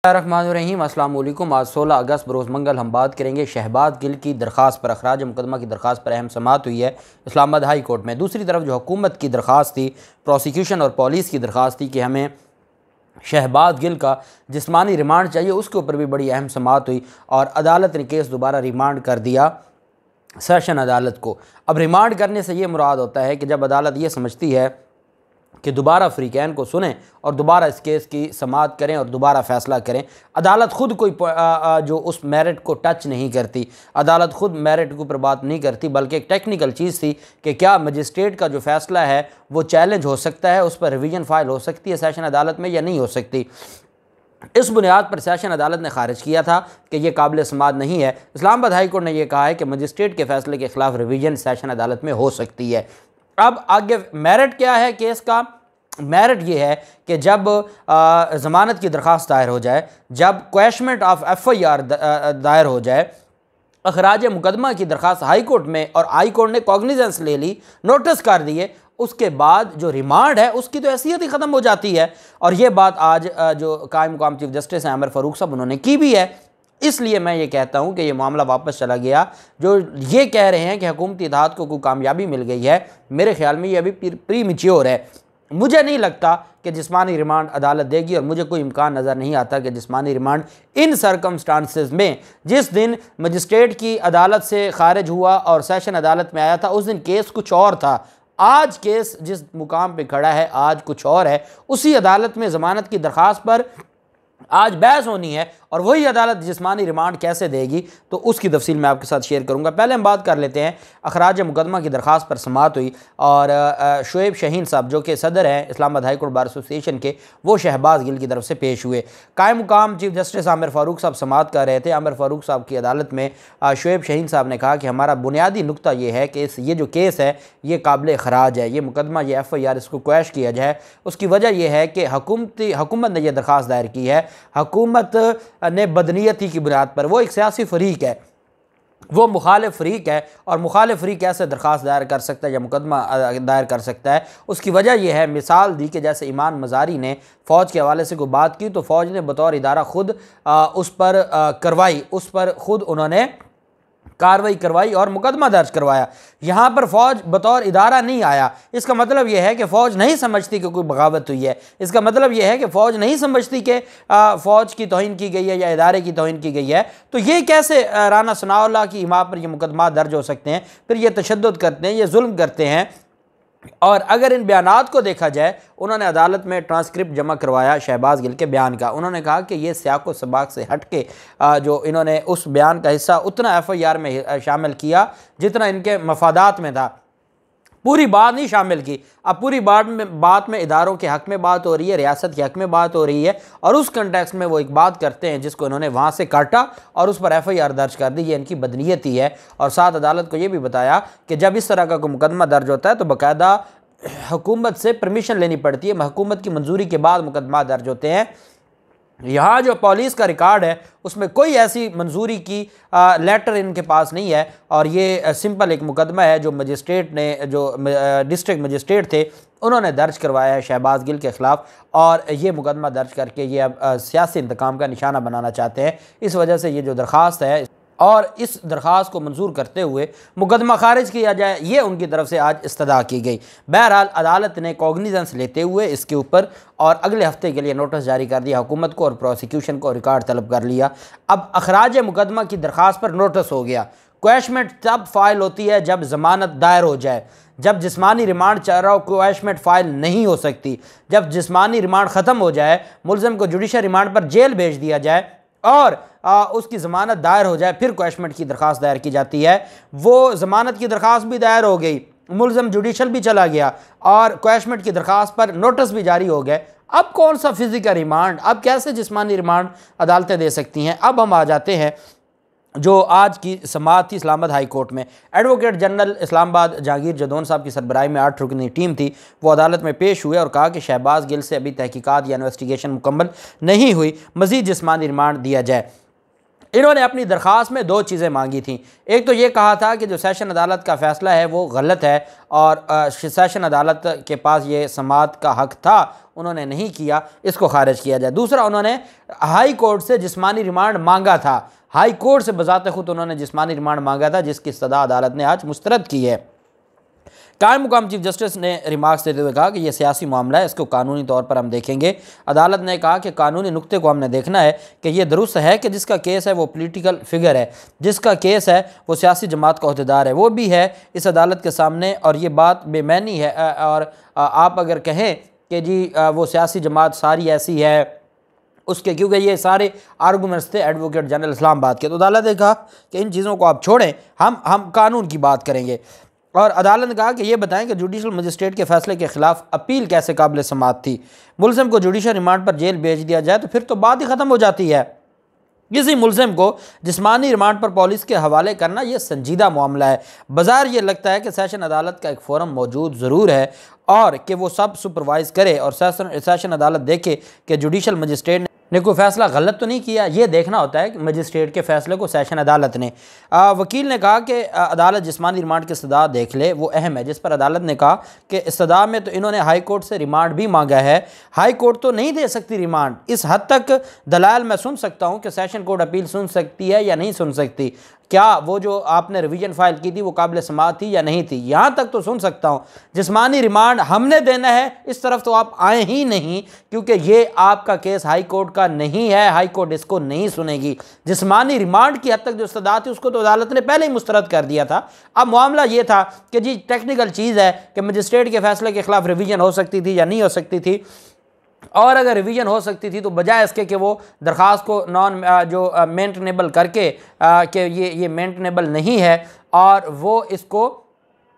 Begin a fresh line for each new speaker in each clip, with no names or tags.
रहमान अस्सलाम वालेकुम। आज 16 अगस्त बरोज़ मंगल हम बात करेंगे शहबाज गिल की दरख्वास्त पर। अखराज मुकदमा की दरख्वास्त पर अहम समाअत हुई है इस्लामाबाद हाई कोर्ट में। दूसरी तरफ जो हुकूमत की दरख्वास्त थी, प्रोसिक्यूशन और पुलिस की दरख्वास्त थी कि हमें शहबाज गिल का जिस्मानी रिमांड चाहिए, उसके ऊपर भी बड़ी अहम समाअत हुई और अदालत ने केस दोबारा रिमांड कर दिया सेशन अदालत को। अब रिमांड करने से ये मुराद होता है कि जब अदालत ये समझती है कि दोबारा फ्रीकैन को सुने और दोबारा इस केस की समाअत करें और दोबारा फ़ैसला करें। अदालत ख़ुद कोई जो उस मेरिट को टच नहीं करती, अदालत ख़ुद मेरिट के ऊपर बात नहीं करती, बल्कि एक टेक्निकल चीज़ थी कि क्या मजिस्ट्रेट का जो फ़ैसला है वो चैलेंज हो सकता है, उस पर रिवीजन फ़ाइल हो सकती है सेशन अदालत में या नहीं हो सकती। इस बुनियाद पर सेशन अदालत ने खारिज किया था कि यह काबिल समाअत नहीं है। इस्लामाबाद हाई कोर्ट ने यह कहा है कि मजिस्ट्रेट के फ़ैसले के ख़िलाफ़ रिवीजन सेशन अदालत में हो सकती है। अब आगे मेरिट क्या है केस का? मेरिट ये है कि जब ज़मानत की दरख्वास्त दायर हो जाए, जब क्वैशमेंट ऑफ FIR दायर हो जाए, अखराज मुकदमा की दरख्वास्त हाई कोर्ट में और हाई कोर्ट ने कॉग्निजेंस ले ली, नोटिस कर दिए, उसके बाद जो रिमांड है उसकी तो हैसियत ही ख़त्म हो जाती है। और ये बात आज जो कायम मुकाम चीफ जस्टिस हैं आमिर फ़ारूक साहब, उन्होंने की भी है। इसलिए मैं ये कहता हूँ कि ये मामला वापस चला गया। जो ये कह रहे हैं कि हुकूमती इत्तेहाद को कोई कामयाबी मिल गई है, मेरे ख्याल में ये अभी प्रीमेच्योर है। मुझे नहीं लगता कि जिस्मानी रिमांड अदालत देगी और मुझे कोई इम्कान नज़र नहीं आता कि जिस्मानी रिमांड इन सर्कमस्टांसेस में, जिस दिन मजिस्ट्रेट की अदालत से खारिज हुआ और सेशन अदालत में आया था, उस दिन केस कुछ और था। आज केस जिस मुकाम पे खड़ा है आज कुछ और है। उसी अदालत में ज़मानत की दरख्वास्त पर आज बहस होनी है और वही अदालत जिस्मानी रिमांड कैसे देगी, तो उसकी तफसील मैं आपके साथ शेयर करूंगा। पहले हम बात कर लेते हैं, अखराज मुकदमा की दरख्वास्त पर समाअत हुई और शुएब शाहीन साहब जो कि सदर हैं Islamabad high court bar association के, वो शहबाज गिल की तरफ से पेश हुए। कायम मुकाम चीफ जस्टिस आमिर फ़ारूक साहब समाअत कर रहे थे। आमिर फ़ारूक साहब की अदालत में शुएब शाहीन साहब ने कहा कि हमारा बुनियादी नुक्ता ये है कि ये जो केस है ये काबिल खराज है, ये मुकदमा ये FIR इसको क्वैश किया जाए। उसकी वजह यह है कि हुकूमत ने यह दरख्वास्त दायर की है, हुकूमत ने बदनीयती की बुनियाद पर, वो एक सियासी फरीक है, वो मुखालिफ फरीक है और मुखालिफ फरीक कैसे दरख्वास्त दायर कर सकता है या मुकदमा दायर कर सकता है। उसकी वजह यह है, मिसाल दी कि जैसे ईमान मज़ारी ने फ़ौज के हवाले से कोई बात की तो फ़ौज ने बतौर इदारा ख़ुद उस पर करवाई, उस पर ख़ुद उन्होंने कार्रवाई करवाई और मुकदमा दर्ज करवाया। यहाँ पर फ़ौज बतौर इदारा नहीं आया। इसका मतलब यह है कि फ़ौज नहीं समझती कि कोई बगावत हुई है। इसका मतलब यह है कि फ़ौज नहीं समझती कि फ़ौज की तौहीन की गई है या इदारे की तौहीन की गई है। तो ये कैसे राना सनाउल्लाह की हिमा पर ये मुकदमा दर्ज हो सकते हैं? फिर ये तशद्दुद करते हैं, ये जुल्म करते हैं। और अगर इन बयानात को देखा जाए, उन्होंने अदालत में ट्रांसक्रिप्ट जमा करवाया शहबाज गिल के बयान का। उन्होंने कहा कि ये सियाक़ो सबाक़ से हट के जो इन्होंने उस बयान का हिस्सा उतना FIR में शामिल किया जितना इनके मफादात में था, पूरी बात नहीं शामिल की। अब पूरी बात में इदारों के हक़ में बात हो रही है, रियासत के हक़ में बात हो रही है और उस कंटेक्स्ट में वो एक बात करते हैं जिसको इन्होंने वहाँ से काटा और उस पर FIR दर्ज कर दी। ये इनकी बदनीयती है। और साथ अदालत को ये भी बताया कि जब इस तरह का कोई मुकदमा दर्ज होता है तो बाकायदा हुकूमत से परमिशन लेनी पड़ती है, हुकूमत की मंजूरी के बाद मुकदमा दर्ज होते हैं। यहाँ जो पुलिस का रिकॉर्ड है उसमें कोई ऐसी मंजूरी की लेटर इनके पास नहीं है और ये सिंपल एक मुकदमा है जो मजिस्ट्रेट ने, जो डिस्ट्रिक्ट मजिस्ट्रेट थे, उन्होंने दर्ज करवाया है शहबाज गिल के ख़िलाफ़। और ये मुकदमा दर्ज करके ये अब सियासी इंतकाम का निशाना बनाना चाहते हैं। इस वजह से ये जो दरख्वास्त है और इस दरख्वास्त को मंजूर करते हुए मुकदमा खारिज किया जाए, ये उनकी तरफ से आज इस्तदा की गई। बहरहाल अदालत ने कॉग्निजेंस लेते हुए इसके ऊपर और अगले हफ्ते के लिए नोटिस जारी कर दिया हुकूमत को और प्रोसिक्यूशन को रिकॉर्ड तलब कर लिया। अब अखराज मुकदमा की दरख्वास्त पर नोटिस हो गया। क्वैशमेंट तब फाइल होती है जब ज़मानत दायर हो जाए। जब जिस्मानी रिमांड चल रहा हो क्वैशमेंट फ़ाइल नहीं हो सकती। जब जिस्मानी रिमांड ख़त्म हो जाए, मुलज़िम को जुडिशल रिमांड पर जेल भेज दिया जाए और उसकी ज़मानत दायर हो जाए, फिर क्वैशमेंट की दरख्वास्त दायर की जाती है। वो ज़मानत की दरख्वास्त भी दायर हो गई, मुलज़िम जुडिशल भी चला गया और क्वैशमेंट की दरख्वास्त पर नोटिस भी जारी हो गए। अब कौन सा फिजिकल रिमांड, अब कैसे जिस्मानी रिमांड अदालतें दे सकती हैं? अब हम आ जाते हैं जो आज की समाअत थी इस्लामाबाद हाई कोर्ट में। एडवोकेट जनरल इस्लामाबाद जहांगीर जदौन साहब की सरबराही में 8 रुकनी टीम थी, वो अदालत में पेश हुए और कहा कि शहबाज गिल से अभी तहकीकात या इन्वेस्टिगेशन मुकम्मल नहीं हुई, मज़ीद जिस्मानी रिमांड दिया जाए। इन्होंने अपनी दरख्वास्त में दो चीज़ें मांगी थी। एक तो ये कहा था कि जो सेशन अदालत का फ़ैसला है वो गलत है और सेशन अदालत के पास ये समाअत का हक़ था, उन्होंने नहीं किया, इसको खारिज किया जाए। दूसरा, उन्होंने हाई कोर्ट से जिस्मानी रिमांड मांगा था। हाई कोर्ट से बज़ात खुद उन्होंने जिस्मानी रिमांड मांगा था, जिसकी सदा अदालत ने आज मुस्तरद की है। कायम मुकाम चीफ जस्टिस ने रिमार्क्स देते हुए कहा कि यह सियासी मामला है, इसको कानूनी तौर पर हम देखेंगे। अदालत ने कहा कि कानूनी नुक्ते को हमने देखना है कि यह दुरुस्त है कि जिसका केस है वो पॉलिटिकल फिगर है, जिसका केस है वो सियासी जमात का अहदेदार है, वो भी है इस अदालत के सामने, और ये बात बेमैनी है। और आप अगर कहें कि जी वो सियासी जमात सारी ऐसी है उसके, क्योंकि ये सारे आर्गूमेंट्स थे एडवोकेट जनरल इस्लामाबाद के, तो अदालत ने कहा कि इन चीज़ों को आप छोड़ें, हम कानून की बात करेंगे। और अदालत ने कहा कि ये बताएं कि जुडिशल मजिस्ट्रेट के फैसले के खिलाफ अपील कैसे काबिल समाअत थी। मुलज़िम को जुडिशल रिमांड पर जेल भेज दिया जाए तो फिर तो बात ही ख़त्म हो जाती है। किसी मुलज़िम को जिस्मानी रिमांड पर पुलिस के हवाले करना यह संजीदा मामला है। बाज़ार ये लगता है कि सेशन अदालत का एक फ़ोरम मौजूद ज़रूर है और कि वो सब सुपरवाइज़ करे और सेशन अदालत देखे कि जुडिशल मजिस्ट्रेट ने कोई फ़ैसला गलत तो नहीं किया। ये देखना होता है कि मजिस्ट्रेट के फ़ैसले को सेशन अदालत ने। वकील ने कहा कि अदालत जिस्मानी रिमांड की इस्तदा देख ले, वो अहम है, जिस पर अदालत ने कहा कि इस्तदा में तो इन्होंने हाई कोर्ट से रिमांड भी मांगा है, हाई कोर्ट तो नहीं दे सकती रिमांड। इस हद तक दलाल मैं सुन सकता हूँ कि सेशन कोर्ट अपील सुन सकती है या नहीं सुन सकती, क्या वो जो आपने रिवीजन फाइल की थी वो काबिल समाअत थी या नहीं थी, यहाँ तक तो सुन सकता हूँ। जिस्मानी रिमांड हमने देना है इस तरफ तो आप आए ही नहीं, क्योंकि ये आपका केस हाई कोर्ट का नहीं है, हाई कोर्ट इसको नहीं सुनेगी। जिस्मानी रिमांड की हद तक जो इस्तदा थी उसको तो अदालत ने पहले ही मुस्तरद कर दिया था। अब मामला ये था कि जी टेक्निकल चीज़ है कि मजिस्ट्रेट के फैसले के खिलाफ रिवीजन हो सकती थी या नहीं हो सकती थी, और अगर रिवीजन हो सकती थी तो बजाय इसके कि वो दरख्वास्त को जो मेंटेनेबल करके कि ये मेंटेनेबल नहीं है और वो इसको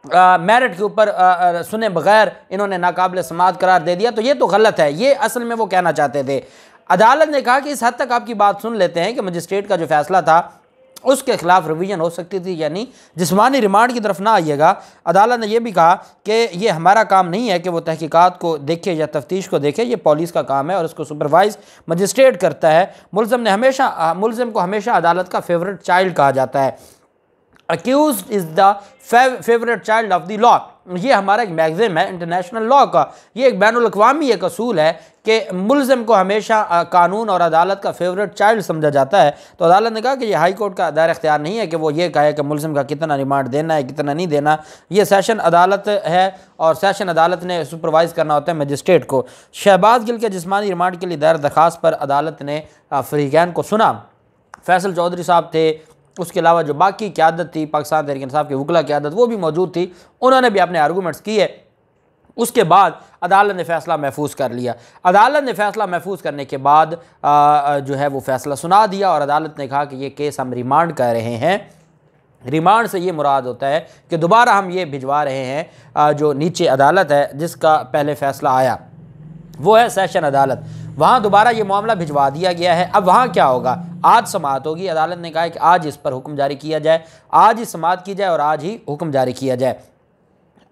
मेरिट के ऊपर सुने बगैर इन्होंने नाकाबिल समाअत करार दे दिया, तो ये तो गलत है। ये असल में वो कहना चाहते थे। अदालत ने कहा कि इस हद तक आपकी बात सुन लेते हैं कि मजिस्ट्रेट का जो फैसला था उसके खिलाफ रिवीजन हो सकती थी, यानी जिस्मानी रिमांड की तरफ ना आइएगा। अदालत ने यह भी कहा कि ये हमारा काम नहीं है कि वो तहकीकात को देखे या तफ्तीश को देखे, ये पुलिस का काम है और इसको सुपरवाइज मजिस्ट्रेट करता है। मुलज़िम को हमेशा अदालत का फेवरेट चाइल्ड कहा जाता है। Accused is the favourite child of the law, ये हमारा एक मैगज़िम है इंटरनेशनल लॉ का, ये एक बैनुल अक़वामी एक असूल है कि मुलज़िम को हमेशा कानून और अदालत का फेवरेट चाइल्ड समझा जाता है। तो अदालत ने कहा कि ये हाई कोर्ट का दायर इख्तियार नहीं है कि वो ये कहे कि मुलज़िम का कितना रिमांड देना है कितना नहीं देना, ये सेशन अदालत है और सेशन अदालत ने सुपरवाइज़ करना होता है मजिस्ट्रेट को। शहबाज गिल के जिस्मानी रिमांड के लिए दायर दरख्वास्त पर अदालत ने फ़रीक़ैन को सुना। फैसल चौधरी साहब थे, उसके अलावा जो बाकी क़यादत थी पाकिस्तान तहरीक इंसाफ की वकला क़यादत वो भी मौजूद थी, उन्होंने भी अपने आर्गूमेंट्स किए। उसके बाद अदालत ने फ़ैसला महफूज कर लिया। अदालत ने फ़ैसला महफूज करने के बाद जो है वो फ़ैसला सुना दिया और अदालत ने कहा कि ये केस हम रिमांड कर रहे हैं। रिमांड से ये मुराद होता है कि दोबारा हम ये भिजवा रहे हैं जो नीचे अदालत है जिसका पहले फ़ैसला आया वो है सेशन अदालत, वहाँ दोबारा ये मामला भिजवा दिया गया है। अब वहाँ क्या होगा, आज समाअत होगी। अदालत ने कहा है कि आज इस पर हुक्म जारी किया जाए, आज ही समाअत की जाए और आज ही हुक्म जारी किया जाए।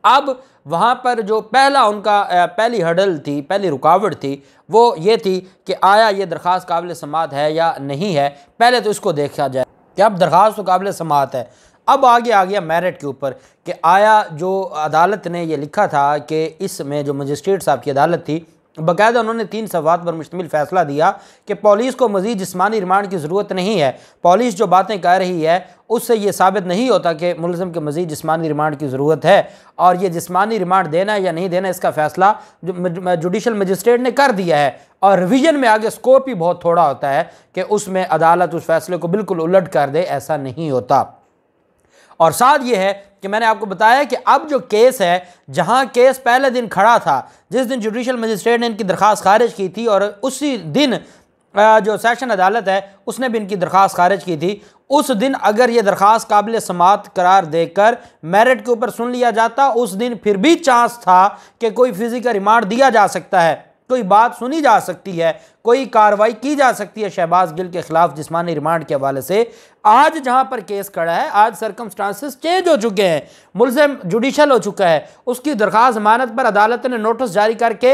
अब वहाँ पर जो पहली हर्डल थी, पहली रुकावट थी, वो ये थी कि आया ये दरख्वास्त काबिल समाअत है या नहीं है। पहले तो इसको देखा जाए कि अब दरख्वास्त तो काबिल समाअत है। अब आगे आ गया मेरिट के ऊपर कि आया जो अदालत ने ये लिखा था कि इसमें जो मजिस्ट्रेट साहब की अदालत थी बाकायदा उन्होंने 3 सवाल पर मुश्तमिल फ़ैसला दिया कि पुलिस को मज़ीद जिस्मानी रिमांड की ज़रूरत नहीं है। पुलिस जो बातें कह रही है उससे ये साबित नहीं होता कि मुलज़िम के मज़ीद जिस्मानी रिमांड की ज़रूरत है, और ये जिस्मानी रिमांड देना है या नहीं देना इसका फ़ैसला जुडिशल मजिस्ट्रेट ने कर दिया है। और रिवीजन में आगे स्कोप ही बहुत थोड़ा होता है कि उसमें अदालत उस फैसले को बिल्कुल उलट कर दे, ऐसा नहीं होता। और साथ ये है कि मैंने आपको बताया कि अब जो केस है, जहां केस पहले दिन खड़ा था, जिस दिन जुडिशल मजिस्ट्रेट ने इनकी दरख्वास्त खारिज की थी और उसी दिन जो सेशन अदालत है उसने भी इनकी दरख्वास्त खारिज की थी, उस दिन अगर ये दरख्वास्त काबिल समाअत करार देकर मेरिट के ऊपर सुन लिया जाता, उस दिन फिर भी चांस था कि कोई फिजिकल रिमांड दिया जा सकता है। कोई बात सुनी जा सकती है, कोई कार्रवाई की जा सकती है शहबाज गिल के खिलाफ जिस्मानी रिमांड के हवाले से। आज जहां पर केस खड़ा है, आज सर्कमस्टांसेस चेंज हो चुके हैं, मुल्ज़िम जुडिशल हो चुका है, उसकी दरख्वास्त जमानत पर अदालत ने नोटिस जारी करके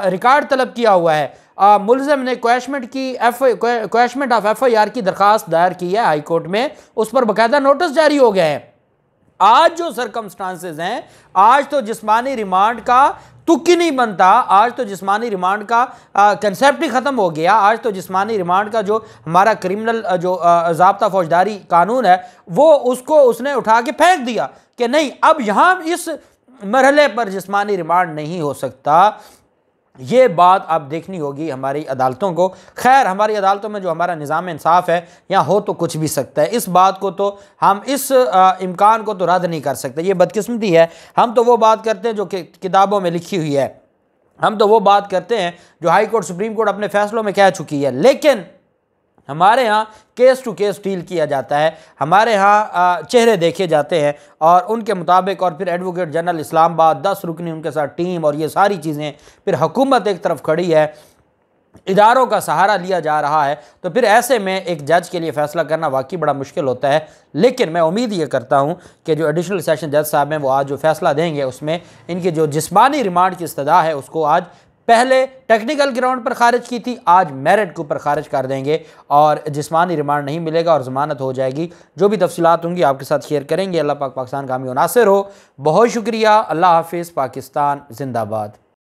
रिकॉर्ड तलब किया हुआ है। मुल्ज़िम ने क्वैशमेंट ऑफ FIR की दरख्वास्त दायर की है हाई कोर्ट में, उस पर बाकायदा नोटिस जारी हो गए हैं। आज जो सर्कमस्टांसेस हैं, आज तो जिस्मानी रिमांड का तुक ही नहीं बनता, आज तो जिस्मानी रिमांड का कंसेप्ट ही ख़त्म हो गया। आज तो जिस्मानी रिमांड का जो हमारा क्रिमिनल जो ज़ाब्ता फौजदारी कानून है, वो उसको उसने उठा के फेंक दिया कि नहीं, अब यहाँ इस मरहले पर जिस्मानी रिमांड नहीं हो सकता। ये बात अब देखनी होगी हमारी अदालतों को। खैर, हमारी अदालतों में जो हमारा निज़ाम इंसाफ है, यहाँ हो तो कुछ भी सकता है। इस बात को तो हम इस इम्कान को तो रद्द नहीं कर सकते। ये बदकिस्मती है। हम तो वो बात करते हैं जो कि किताबों में लिखी हुई है, हम तो वो बात करते हैं जो हाई कोर्ट सुप्रीम कोर्ट अपने फैसलों में कह चुकी है। लेकिन हमारे यहाँ केस टू केस डील किया जाता है, हमारे यहाँ चेहरे देखे जाते हैं और उनके मुताबिक, और फिर एडवोकेट जनरल इस्लामाबाद 10 रुकनी उनके साथ टीम और ये सारी चीज़ें, फिर हुकूमत एक तरफ खड़ी है, इदारों का सहारा लिया जा रहा है। तो फिर ऐसे में एक जज के लिए फ़ैसला करना वाकई बड़ा मुश्किल होता है। लेकिन मैं उम्मीद ये करता हूँ कि जो एडिशनल सेशन जज साहब हैं वो आज जो फ़ैसला देंगे उसमें इनकी जो जिस्मानी रिमांड की इस्तदा है उसको आज पहले टेक्निकल ग्राउंड पर खारिज की थी, आज मेरिट के ऊपर खारिज कर देंगे और जिस्मानी रिमांड नहीं मिलेगा और ज़मानत हो जाएगी। जो भी तफसीलात होंगी आपके साथ शेयर करेंगे। अल्लाह पाक पाकिस्तान का हामी और नासिर हो। बहुत शुक्रिया। अल्लाह हाफिज़। पाकिस्तान जिंदाबाद।